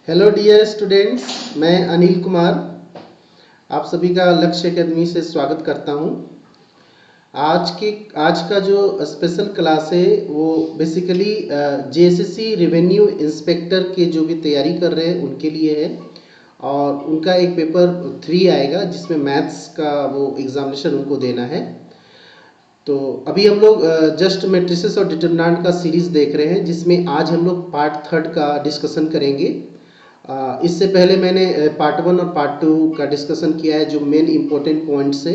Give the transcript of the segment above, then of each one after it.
Hello dear students, मैं अनिल कुमार आप सभी का लक्ष्य अकेडमी से स्वागत करता हूं। आज का जो स्पेशल क्लास है वो बेसिकली जेएसएससी रेवेन्यू इंस्पेक्टर के जो भी तैयारी कर रहे हैं उनके लिए है। और उनका एक पेपर 3 आएगा जिसमें मैथ्स का वो एग्जामिनेशन उनको देना है। तो अभी हम लोग जस्ट मैट्रिसेस और डिटरमिनेंट का सीरीज देख रहे हैं, जिसमें आज हम लोग पार्ट 3 का डिस्कशन करेंगे। इससे पहले मैंने पार्ट 1 और पार्ट 2 का डिस्कशन किया है, जो मेन इंपॉर्टेंट पॉइंट्स है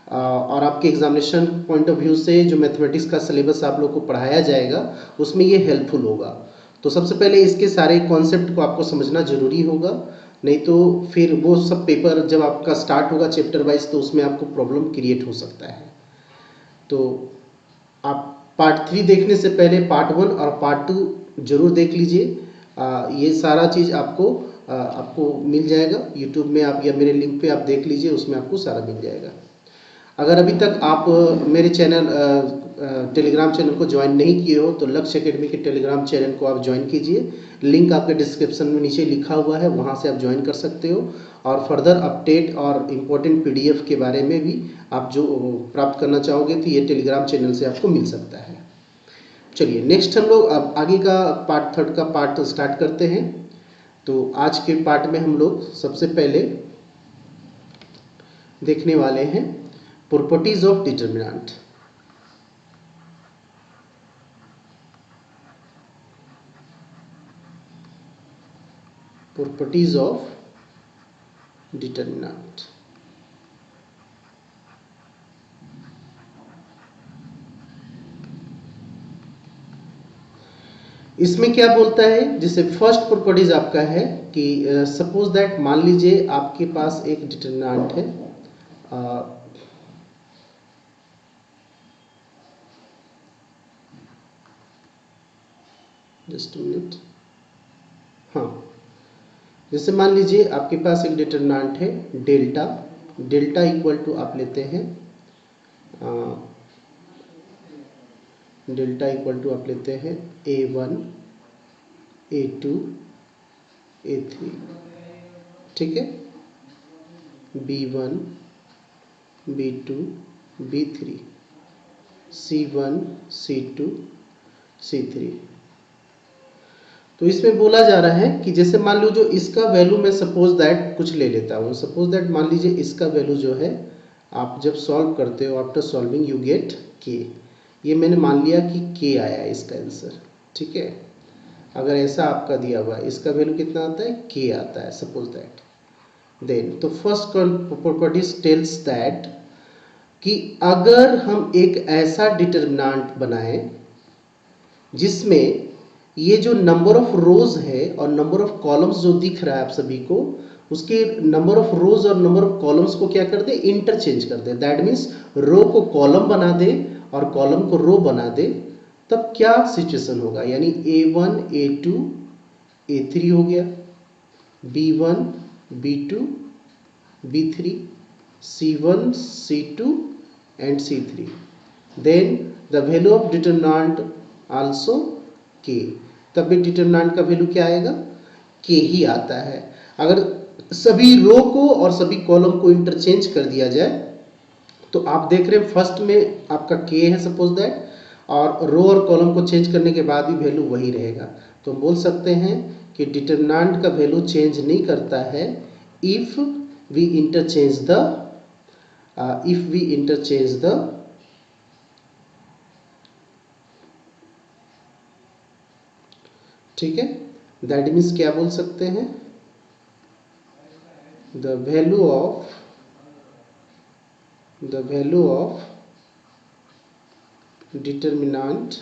और आपके एग्जामिनेशन पॉइंट ऑफ व्यू से जो मैथमेटिक्स का सिलेबस आप लोग को पढ़ाया जाएगा उसमें ये हेल्पफुल होगा। तो सबसे पहले इसके सारे कॉन्सेप्ट को आपको समझना जरूरी होगा, नहीं तो फिर वो सब पेपर जब आपका स्टार्ट होगा चैप्टर वाइज तो उसमें आपको प्रॉब्लम क्रिएट हो सकता है। तो आप पार्ट 3 देखने से पहले पार्ट 1 और पार्ट 2 जरूर देख लीजिए। ये सारा चीज़ आपको मिल जाएगा यूट्यूब में, आप या मेरे लिंक पे आप देख लीजिए, उसमें आपको सारा मिल जाएगा। अगर अभी तक आप मेरे चैनल टेलीग्राम चैनल को ज्वाइन नहीं किए हो तो लक्ष्य एकेडमी के टेलीग्राम चैनल को आप ज्वाइन कीजिए। लिंक आपके डिस्क्रिप्शन में नीचे लिखा हुआ है, वहाँ से आप ज्वाइन कर सकते हो। और फर्दर अपडेट और इम्पोर्टेंट पीडीएफ के बारे में भी आप जो प्राप्त करना चाहोगे तो ये टेलीग्राम चैनल से आपको मिल सकता है। चलिए नेक्स्ट हम लोग अब आगे का पार्ट 3 का पार्ट स्टार्ट करते हैं। तो आज के पार्ट में हम लोग सबसे पहले देखने वाले हैं properties of determinant. Properties of determinant. इसमें क्या बोलता है, जैसे फर्स्ट प्रॉपर्टीज आपका है कि सपोज दैट, मान लीजिए आपके पास एक डिटरमिनेंट है। Just minute. हाँ, जैसे मान लीजिए आपके पास एक डिटरमिनेंट है डेल्टा। डेल्टा इक्वल टू आप लेते हैं डेल्टा इक्वल टू आप लेते हैं A1 A2 A3, ठीक है। B1 B2 B3 C1 C2 C3। तो इसमें बोला जा रहा है कि जैसे मान लो जो इसका वैल्यू मैं सपोज दैट कुछ ले लेता हूँ। सपोज दैट मान लीजिए इसका वैल्यू जो है, आप जब सॉल्व करते हो आफ्टर सॉल्विंग यू गेट के। ये मैंने मान लिया कि के आया है इसका आंसर, ठीक है। अगर ऐसा आपका दिया हुआ है, इसका वैल्यू कितना आता है, के आता है सपोज दैट। देन तो फर्स्ट प्रॉपर्टीज टेल्स दैट कि अगर हम एक ऐसा डिटरमिनेंट बनाएं जिसमें ये जो नंबर ऑफ रोज है और नंबर ऑफ कॉलम्स जो दिख रहा है आप सभी को, उसके नंबर ऑफ रोज और नंबर ऑफ कॉलम्स को क्या कर दे, इंटरचेंज कर दे। दैट मीन्स रो को कॉलम बना दे और कॉलम को रो बना दे। तब क्या सिचुएशन होगा, यानी A1 A2 A3 हो गया, B1 B2 B3 C1 C2 and C3। then the value of determinant also k। तब भी डिटरमिनेंट का वैल्यू क्या आएगा, के ही आता है। अगर सभी रो को और सभी कॉलम को इंटरचेंज कर दिया जाए तो आप देख रहे हैं फर्स्ट में आपका के है सपोज दैट, और रो और कॉलम को चेंज करने के बाद भी वैल्यू वही रहेगा। तो हम बोल सकते हैं कि डिटरमिनेंट का वैल्यू चेंज नहीं करता है इफ वी इंटरचेंज द ठीक है। दैट मीन्स क्या बोल सकते हैं, the value of determinant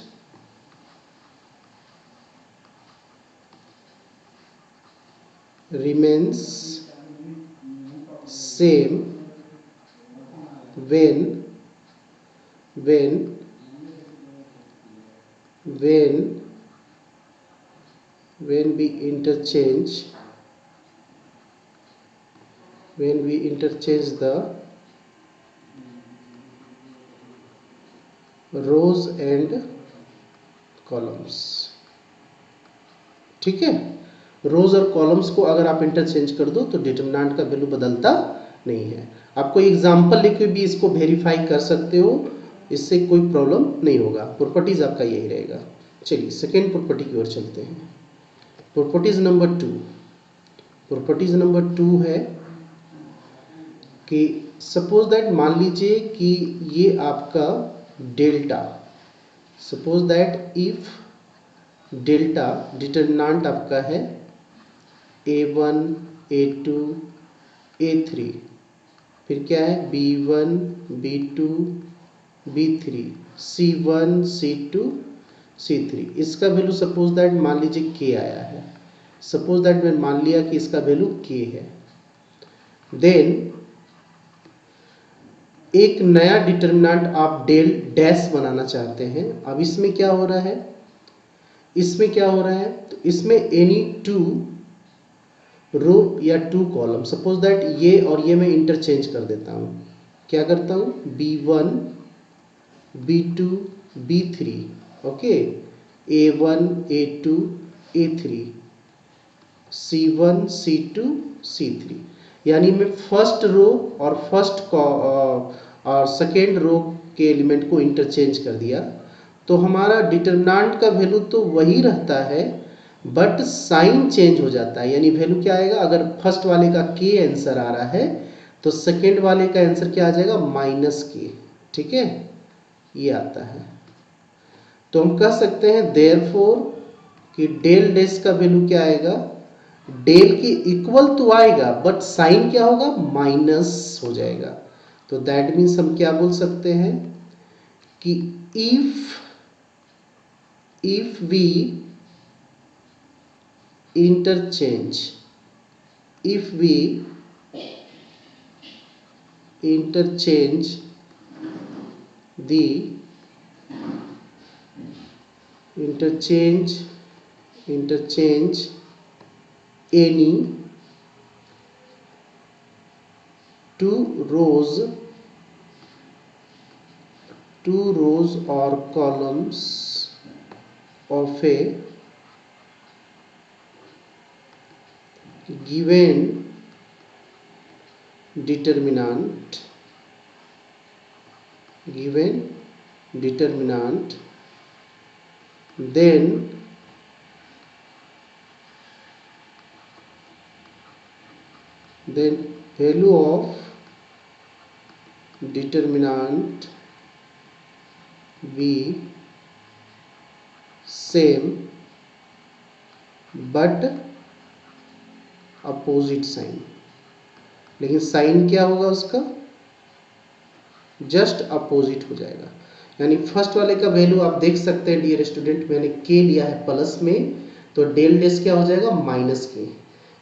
remains same when we interchange the rows and columns, ठीक है। रोज और कॉलम्स को अगर आप इंटरचेंज कर दो तो डिटरमिनेंट का वैल्यू बदलता नहीं है। आप कोई एग्जाम्पल लिख भी इसको वेरीफाई कर सकते हो, इससे कोई प्रॉब्लम नहीं होगा। प्रॉपर्टीज आपका यही रहेगा। चलिए सेकेंड प्रॉपर्टी की ओर चलते हैं। Properties number 2। प्रॉपर्टीज नंबर 2 है कि सपोज दैट, मान लीजिए कि ये आपका delta, suppose that if delta determinant आपका है a1 a2 a3, फिर क्या है b1 b2 b3 c1 c2 c3। इसका वैल्यू सपोज दैट मान लीजिए k आया है। सपोज दैट मैं मान लिया कि इसका वैल्यू k है। देन एक नया डिटरमिनेंट आप डेल डैश बनाना चाहते हैं। अब इसमें क्या हो रहा है, इसमें क्या हो रहा है, तो इसमें एनी 2 रो या 2 कॉलम, सपोज दैट ये और ये मैं इंटरचेंज कर देता हूं। क्या करता हूं, b1 b2 b3, okay, a1 a2 a3 c1 c2 c3। यानी मैं फर्स्ट रो और और सेकेंड रो के एलिमेंट को इंटरचेंज कर दिया, तो हमारा डिटरमिनेंट का वैल्यू तो वही रहता है, बट साइन चेंज हो जाता है। यानी वैल्यू क्या आएगा, अगर फर्स्ट वाले का k आंसर आ रहा है तो सेकेंड वाले का आंसर क्या आ जाएगा, -k। ठीक है, ये आता है। तो हम कह सकते हैं देयरफॉर कि डेल डैश का वैल्यू क्या आएगा, डेल के इक्वल तो आएगा बट साइन क्या होगा, माइनस हो जाएगा। तो दैट मीन्स हम क्या बोल सकते हैं कि if we interchange the interchange any 2 rows or columns of a given determinant, then value of determinant be same but opposite sign. लेकिन साइन क्या होगा उसका, जस्ट अपोजिट हो जाएगा। यानी फर्स्ट वाले का वैल्यू आप देख सकते हैं डियर स्टूडेंट, मैंने k लिया है प्लस में, तो डेल डैश क्या हो जाएगा, -k।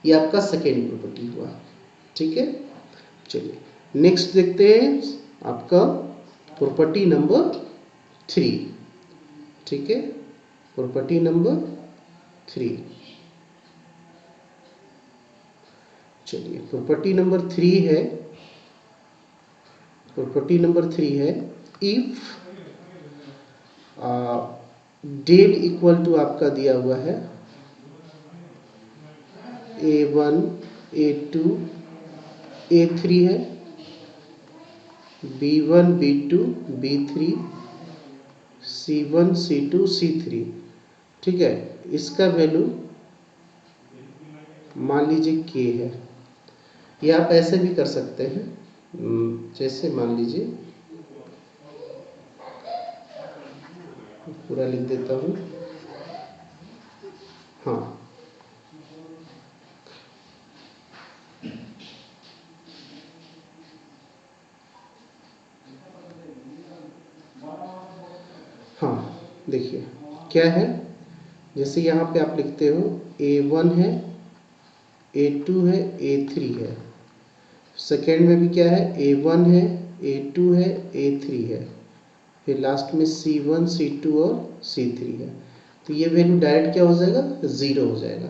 ये आपका सेकेंड प्रॉपर्टी हुआ। ठीक है, चलिए नेक्स्ट देखते हैं आपका प्रॉपर्टी नंबर 3। ठीक है, प्रॉपर्टी नंबर 3। चलिए प्रॉपर्टी नंबर 3 है, प्रॉपर्टी नंबर 3 है इफ डेल इक्वल टू आपका दिया हुआ है a1 a2 a3 है, b1 b2 b3 c1 c2 c3। ठीक है, इसका वैल्यू मान लीजिए k है। या आप ऐसे भी कर सकते हैं, जैसे मान लीजिए पूरा लिख देता हूं। हाँ, हाँ देखिए क्या है, जैसे यहाँ पे आप लिखते हो a1 है a2 है a3 है, सेकेंड में भी क्या है a1 है a2 है a3 है, फिर लास्ट में c1 c2 और c3 है। तो ये वैल्यू डायरेक्ट क्या हो जाएगा, 0 हो जाएगा।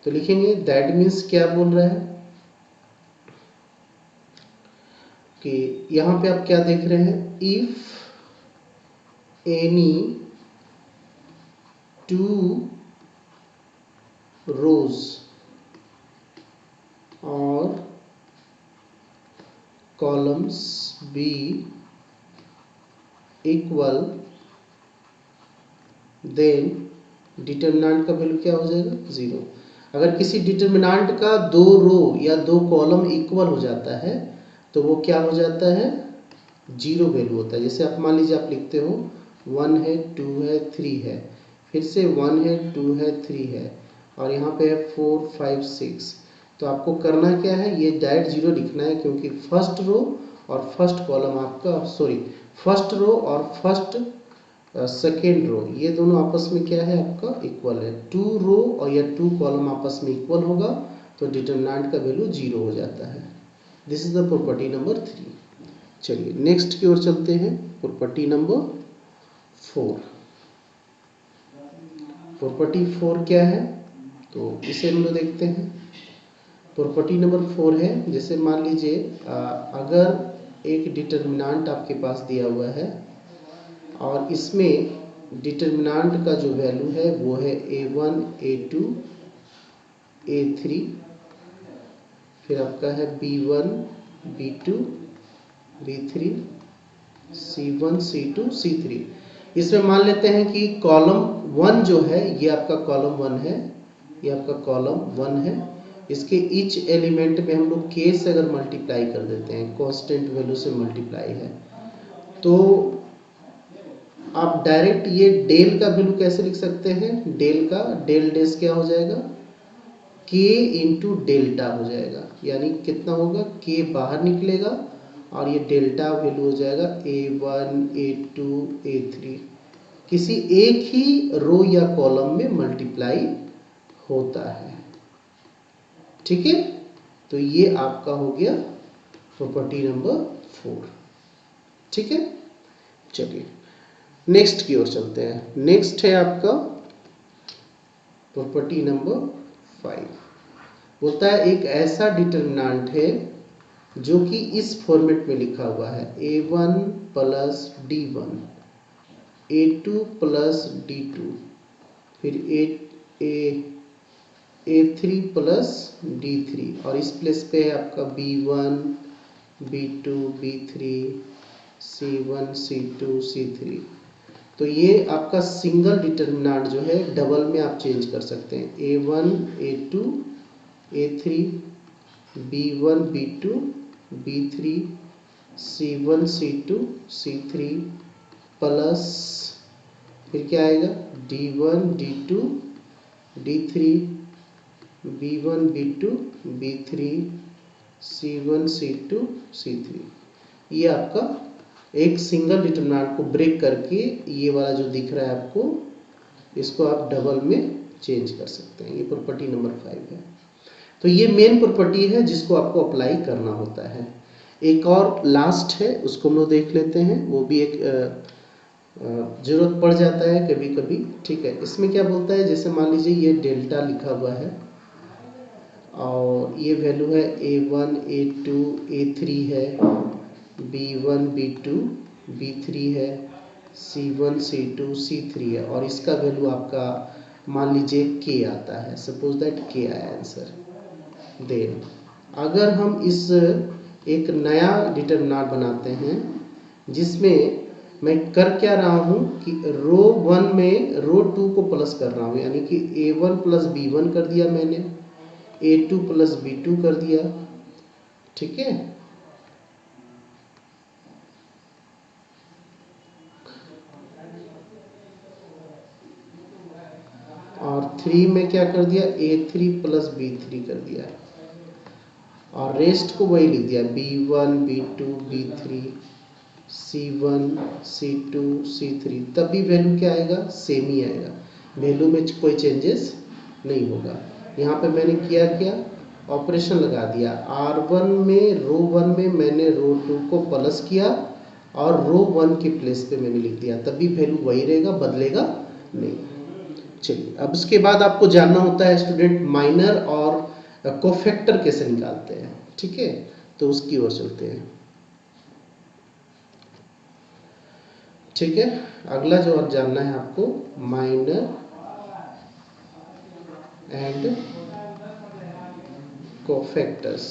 तो लिखेंगे दैट मीन्स क्या बोल रहा है कि यहाँ पे आप क्या देख रहे हैं, इफ एनी 2 रोज और columns be equal, then determinant का वैल्यू क्या हो जाएगा 0। अगर किसी डिटर्मिनेंट का 2 रो या 2 कॉलम इक्वल हो जाता है तो वो क्या हो जाता है 0 वैल्यू होता है। जैसे आप मान लीजिए आप लिखते हो 1 है 2 है 3 है, फिर से 1 है 2 है 3 है और यहाँ पे है 4 5 6। तो आपको करना क्या है, ये डायरेक्ट 0 लिखना है क्योंकि फर्स्ट रो और फर्स्ट कॉलम आपका फर्स्ट रो और फर्स्ट सेकेंड रो ये दोनों आपस में क्या है आपका इक्वल है। 2 रो और या 2 कॉलम आपस में इक्वल होगा तो डिटरमिनेंट का वैल्यू 0 हो जाता है। This is the property number 3। चलिए नेक्स्ट की ओर चलते हैं, प्रॉपर्टी नंबर 4। प्रॉपर्टी 4 क्या है तो इसे हम लोग देखते हैं। प्रॉपर्टी नंबर 4 है, जैसे मान लीजिए अगर एक डिटरमिनेंट आपके पास दिया हुआ है और इसमें डिटरमिनेंट का जो वैल्यू है वो है a1 a2 a3, फिर आपका है b1 b2 b3 c1 c2 c3। इसमें मान लेते हैं कि कॉलम 1 जो है ये आपका कॉलम 1 है, ये आपका कॉलम 1 है। इसके ईच एलिमेंट में हम लोग k से अगर मल्टीप्लाई कर देते हैं, कांस्टेंट वैल्यू से मल्टीप्लाई है, तो आप डायरेक्ट ये डेल का वैल्यू कैसे लिख सकते हैं, डेल डेस क्या हो जाएगा k इंटू डेल्टा हो जाएगा, यानी कितना होगा k बाहर निकलेगा और ये डेल्टा वैल्यू हो जाएगा a1 a2 a3, किसी एक ही रो या कॉलम में मल्टीप्लाई होता है। ठीक है, तो ये आपका हो गया प्रॉपर्टी नंबर 4। ठीक है, चलिए नेक्स्ट की ओर चलते हैं। नेक्स्ट है आपका प्रॉपर्टी नंबर 5। बोलता है एक ऐसा डिटरमिनेंट है जो कि इस फॉर्मेट में लिखा हुआ है a1 plus d1 a2 plus d2 फिर a3 प्लस d3 और इस प्लेस पे है आपका b1 b2 b3 c1 c2 c3। तो ये आपका सिंगल डिटरमिनेंट जो है डबल में आप चेंज कर सकते हैं, a1 a2 a3 b1 b2 b3 c1 c2 c3 plus फिर क्या आएगा d1 d2 d3 b1 b2 b3 c1 c2 c3। ये आपका एक सिंगल डिटरमिनेंट को ब्रेक करके ये वाला जो दिख रहा है आपको, इसको आप डबल में चेंज कर सकते हैं। ये प्रॉपर्टी नंबर 5 है। तो ये मेन प्रॉपर्टी है जिसको आपको अप्लाई करना होता है। एक और लास्ट है, उसको हम लोग देख लेते हैं, वो भी एक जरूरत पड़ जाता है कभी कभी। ठीक है, इसमें क्या बोलता है, जैसे मान लीजिए ये डेल्टा लिखा हुआ है और ये वैल्यू है a1 a2 a3 है, b1 b2 b3 है, c1 c2 c3 है और इसका वैल्यू आपका मान लीजिए k आता है, सपोज दैट k आया आंसर। देन अगर हम इस एक नया डिटरमिनेंट बनाते हैं जिसमें मैं कर क्या रहा हूं कि रो 1 में रो 2 को प्लस कर रहा हूं, यानी कि a1 प्लस b1 कर दिया मैंने, a2 प्लस b2 कर दिया। ठीक है, और 3 में क्या कर दिया a3 प्लस b3 कर दिया और रेस्ट को वही लिख दिया b1 b2 b3 c1 c2 c3। तब भी वैल्यू क्या आएगा सेम ही आएगा, वैल्यू में कोई चेंजेस नहीं होगा। यहाँ पे मैंने किया क्या ऑपरेशन लगा दिया, r1 में रो 1 में मैंने रो 2 को प्लस किया और रो 1 के प्लेस पे मैंने लिख दिया, तब भी वैल्यू वही रहेगा, बदलेगा नहीं। चलिए अब इसके बाद आपको जानना होता है स्टूडेंट माइनर और कोफैक्टर कैसे निकालते हैं। ठीक है, तो उसकी ओर चलते हैं। ठीक है, अगला जो अब जानना है आपको minor and cofactors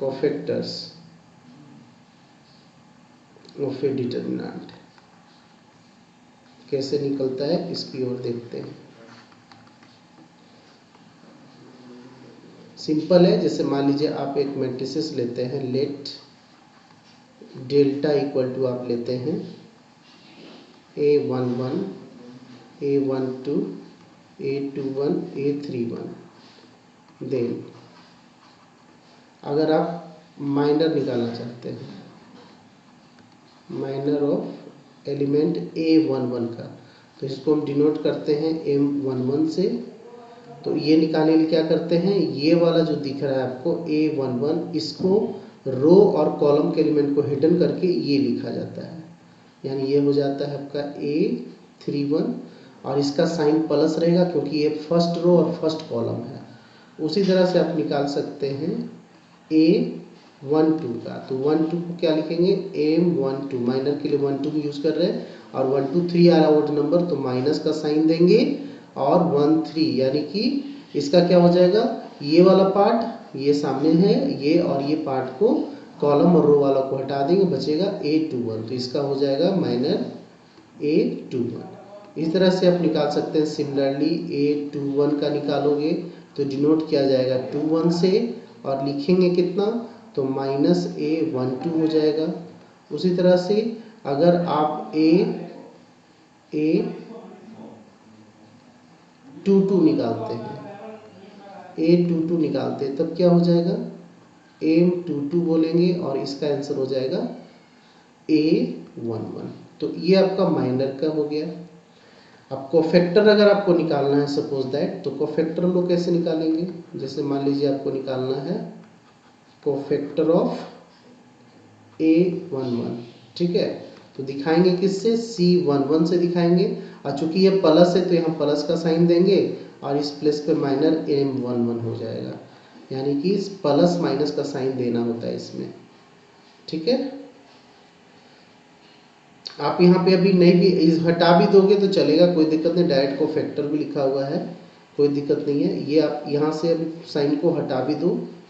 of A determinant. कैसे निकलता है इसकी ओर देखते हैं। सिंपल है, जैसे मान लीजिए आप एक मैट्रिसेस लेते हैं, लेट डेल्टा इक्वल टू आप लेते हैं A11 A12 A21 A31। Then अगर आप माइनर निकालना चाहते हैं, माइनर ऑफ एलिमेंट A11 का, तो इसको हम डिनोट करते हैं M11 से। तो ये निकालने के लिए क्या करते हैं, ये वाला जो दिख रहा है आपको A11, इसको रो और कॉलम के एलिमेंट को हिडन करके ये लिखा जाता है, यानी ये हो जाता है आपका A31 और इसका साइन प्लस रहेगा क्योंकि ये फर्स्ट रो और फर्स्ट कॉलम है। उसी तरह से आप निकाल सकते हैं A12 का, तो 12 को क्या लिखेंगे M12, माइनर के लिए 12 यूज कर रहे हैं और 1 2 3 आ रहा है ओड नंबर, तो माइनस का साइन देंगे और 1 3, यानी कि इसका क्या हो जाएगा, ये वाला पार्ट ये सामने है ये, और ये पार्ट को कॉलम और रो वाला को हटा देंगे, बचेगा A21, तो इसका हो जाएगा माइनर A21। इस तरह से आप निकाल सकते हैं। सिमिलरली A21 का निकालोगे तो डिनोट किया जाएगा 21 से और लिखेंगे कितना, तो माइनस A12 हो जाएगा। उसी तरह से अगर आप A22 निकालते हैं, A22 निकालते हैं तब क्या हो जाएगा, M22 बोलेंगे और इसका आंसर हो जाएगा A11। तो ये आपका माइनर का हो गया। अब कोफैक्टर अगर आपको निकालना है सपोज दैट, तो कोफैक्टर लोग कैसे निकालेंगे, जैसे मान लीजिए आपको निकालना है कोफैक्टर ऑफ A11, ठीक है, तो दिखाएंगे किससे, C11 से दिखाएंगे, और चूंकि ये प्लस है तो यहाँ प्लस का साइन देंगे और इस प्लस पे माइनर M11 हो जाएगा, यानी कि इस प्लस माइनस का साइन देना होता है इसमें, ठीक है। आप यहाँ पे अभी नहीं भी इस हटा भी दोगे तो चलेगा, कोई दिक्कत नहीं, डायरेक्ट कोफैक्टर भी लिखा हुआ है, कोई दिक्कत नहीं है। ये आप यहाँ से अभी साइन को हटा भी दो,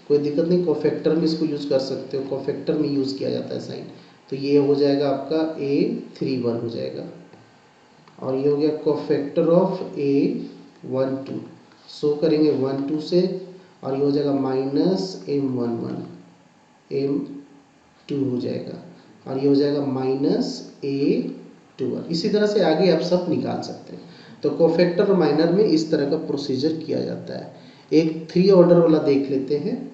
कोई दिक्कत नहीं, कोफैक्टर में इसको यूज कर सकते हो, कोफैक्टर में यूज किया जाता है साइन। तो ये हो जाएगा आपका A31 हो जाएगा, और ये हो गया कोफैक्टर ऑफ A12, शो करेंगे 1 2 से, और ये हो जाएगा माइनस M11 M2 हो जाएगा, और ये हो जाएगा माइनस A12। इसी तरह से आगे आप सब निकाल सकते हैं। तो कोफैक्टर और माइनर में इस तरह का प्रोसीजर किया जाता है। एक 3 ऑर्डर वाला देख लेते हैं,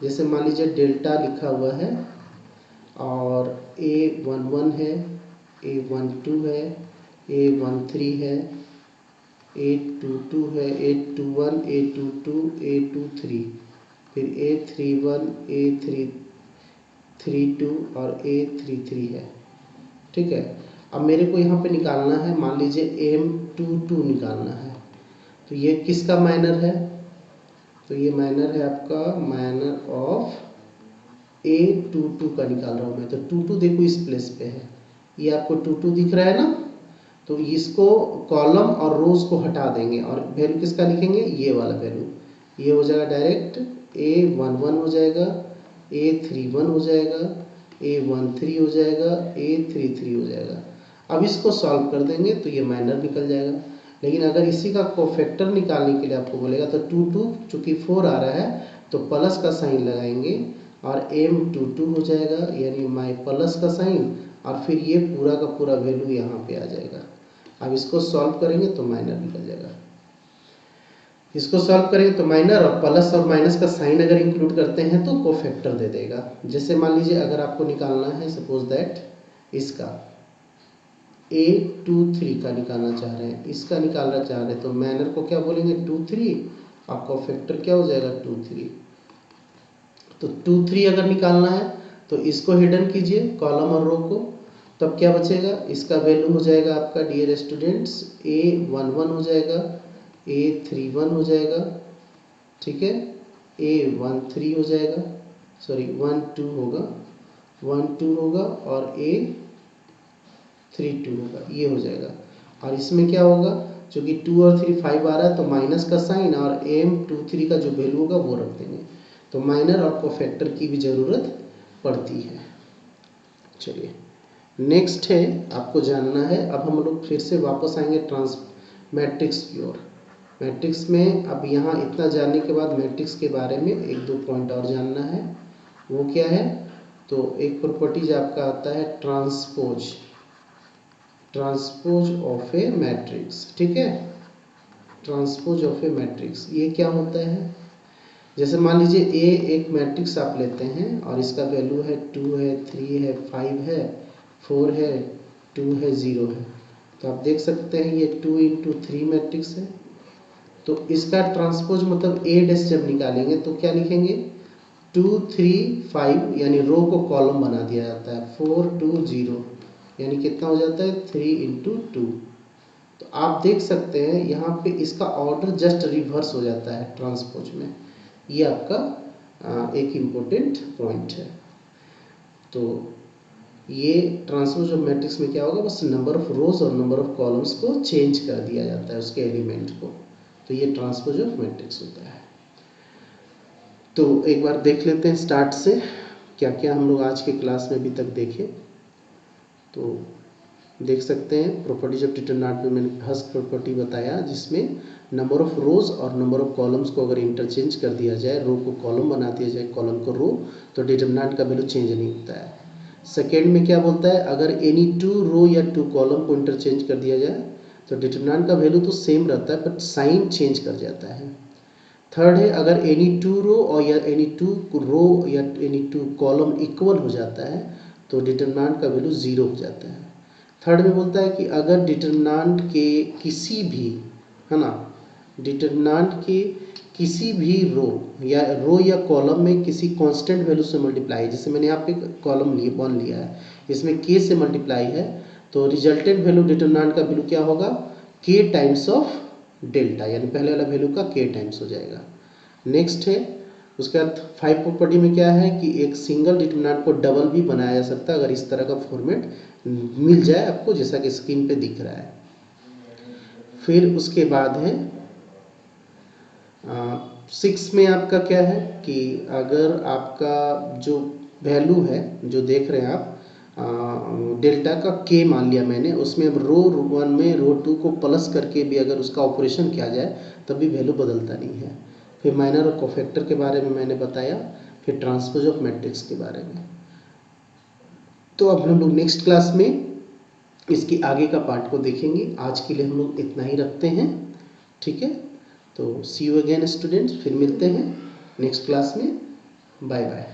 जैसे मान लीजिए डेल्टा लिखा हुआ है और A11 है, A12 है, A13 है, A22 है, A21 A22 A23, फिर A31 A32 और A33 है, ठीक है। अब मेरे को यहाँ पे निकालना है, मान लीजिए M22 निकालना है, तो ये किसका माइनर है, तो ये माइनर है आपका माइनर ऑफ A22 का निकाल रहा हूँ मैं। तो 22 देखो इस प्लेस पे है, ये आपको 22 दिख रहा है ना, तो इसको कॉलम और रोज को हटा देंगे और वैल्यू किसका लिखेंगे, ये वाला वैल्यू, ये हो जाएगा डायरेक्ट A11 हो जाएगा, A31 हो जाएगा, A13 हो जाएगा, A33 हो जाएगा। अब इसको सॉल्व कर देंगे तो ये माइनर निकल जाएगा। लेकिन अगर इसी का कोफैक्टर निकालने के लिए आपको बोलेगा तो 22 चूंकि 4 आ रहा है तो प्लस का साइन लगाएंगे और M22 हो जाएगा, यानी माई प्लस का साइन, और फिर ये पूरा का पूरा वैल्यू यहाँ पे आ जाएगा। अब इसको सॉल्व करेंगे तो माइनर निकल जाएगा। इसको सॉल्व करेंगे तो माइनर, और प्लस और माइनस का साइन अगर इंक्लूड करते हैं तो कोफैक्टर दे देगा। जैसे मान लीजिए अगर आपको निकालना है सपोज दैट इसका A23 का निकालना चाह रहे हैं, इसका निकालना चाह रहे हैं, तो माइनर को क्या बोलेंगे 23 और कोफैक्टर क्या हो जाएगा 23। तो 23 अगर निकालना है तो इसको हिडन कीजिए कॉलम और रो को, तब क्या बचेगा, इसका वैल्यू हो जाएगा आपका डियर स्टूडेंट्स A11 हो जाएगा, A31 हो जाएगा, ठीक है, A13 हो जाएगा, सॉरी 12 होगा, 12 होगा और A32 होगा, ये हो जाएगा। और इसमें क्या होगा, जो कि 2 और 3 5 आ रहा है तो माइनस का साइन और m23 का जो वैल्यू होगा वो रख देंगे। तो माइनर और कोफैक्टर की भी ज़रूरत पड़ती है। चलिए नेक्स्ट है, आपको जानना है, अब हम लोग फिर से वापस आएंगे मैट्रिक्स की ओर। मैट्रिक्स में अब यहाँ इतना जानने के बाद मैट्रिक्स के बारे में एक दो पॉइंट और जानना है। वो क्या है? तो एक प्रॉपर्टीज आपका आता है ट्रांसपोज ऑफ ए मैट्रिक्स। ठीक है, ट्रांसपोज ऑफ ए मैट्रिक्स ये क्या होता है? जैसे मान लीजिए ए एक मैट्रिक्स आप लेते हैं और इसका वैल्यू है 2 है, 3 है, 5 है, 4 है, 2 है, 0 है। तो आप देख सकते हैं ये 2 इंटू 3 मैट्रिक्स है। तो इसका ट्रांसपोज मतलब ए डैश जब निकालेंगे तो क्या लिखेंगे? 2 3 5 यानी रो को कॉलम बना दिया जाता है। 4 2 0 यानी कितना हो जाता है? 3 इंटू 2। तो आप देख सकते हैं यहाँ पे इसका ऑर्डर जस्ट रिवर्स हो जाता है ट्रांसपोज में। ये आपका एक इम्पोर्टेंट पॉइंट है। तो ये ट्रांसपोज ऑफ मैट्रिक्स में क्या होगा? बस नंबर ऑफ रोज और नंबर ऑफ कॉलम्स को चेंज कर दिया जाता है उसके एलिमेंट को। तो ये ट्रांसपोज ऑफ मैट्रिक्स होता है। तो एक बार देख लेते हैं स्टार्ट से क्या क्या हम लोग आज के क्लास में अभी तक देखे। तो देख सकते हैं प्रॉपर्टीज ऑफ डिटरमिनेंट में मैंने फर्स्ट प्रॉपर्टी बताया जिसमें नंबर ऑफ रोज और नंबर ऑफ कॉलम्स को अगर इंटरचेंज कर दिया जाए, रो को कॉलम बना दिया जाए, कॉलम को रो, तो डिटरमिनेंट का वैल्यू चेंज नहीं होता है। सेकेंड में क्या बोलता है? अगर एनी 2 रो या 2 कॉलम को इंटरचेंज कर दिया जाए तो डिटरमिनेंट का वैल्यू तो सेम रहता है बट साइन चेंज कर जाता है। थर्ड है अगर एनी 2 रो और या एनी 2 रो या एनी 2 कॉलम इक्वल हो जाता है तो डिटरमिनेंट का वैल्यू 0 हो जाता है। थर्ड में बोलता है कि अगर डिटरमिनेंट के किसी भी, है ना, डिटरमिनेंट के किसी भी रो या कॉलम में किसी कांस्टेंट वैल्यू से मल्टीप्लाई, जैसे मैंने यहाँ पे कॉलम वन लिया है, इसमें k से मल्टीप्लाई है तो रिजल्टेंट वैल्यू डिटरमिनेंट का वैल्यू क्या होगा? k टाइम्स ऑफ डेल्टा, यानी पहले वाला वैल्यू का k टाइम्स हो जाएगा। नेक्स्ट है उसके बाद 5 प्रॉपर्टी में क्या है कि एक सिंगल डिटरमिनेंट को डबल भी बनाया जा सकता है अगर इस तरह का फॉर्मेट मिल जाए आपको, जैसा कि स्क्रीन पे दिख रहा है। फिर उसके बाद है 6 में आपका क्या है कि अगर आपका जो वैल्यू है जो देख रहे हैं आप डेल्टा का k मान लिया मैंने, उसमें अब रो 1 में रो 2 को प्लस करके भी अगर उसका ऑपरेशन किया जाए तब भी वैल्यू बदलता नहीं है। फिर माइनर और कोफैक्टर के बारे में मैंने बताया, फिर ट्रांसपोज ऑफ मैट्रिक्स के बारे में। तो अब हम लोग नेक्स्ट क्लास में इसकी आगे का पार्ट को देखेंगे। आज के लिए हम लोग इतना ही रखते हैं, ठीक है? तो सी यू अगेन स्टूडेंट्स, फिर मिलते हैं नेक्स्ट क्लास में। Bye bye.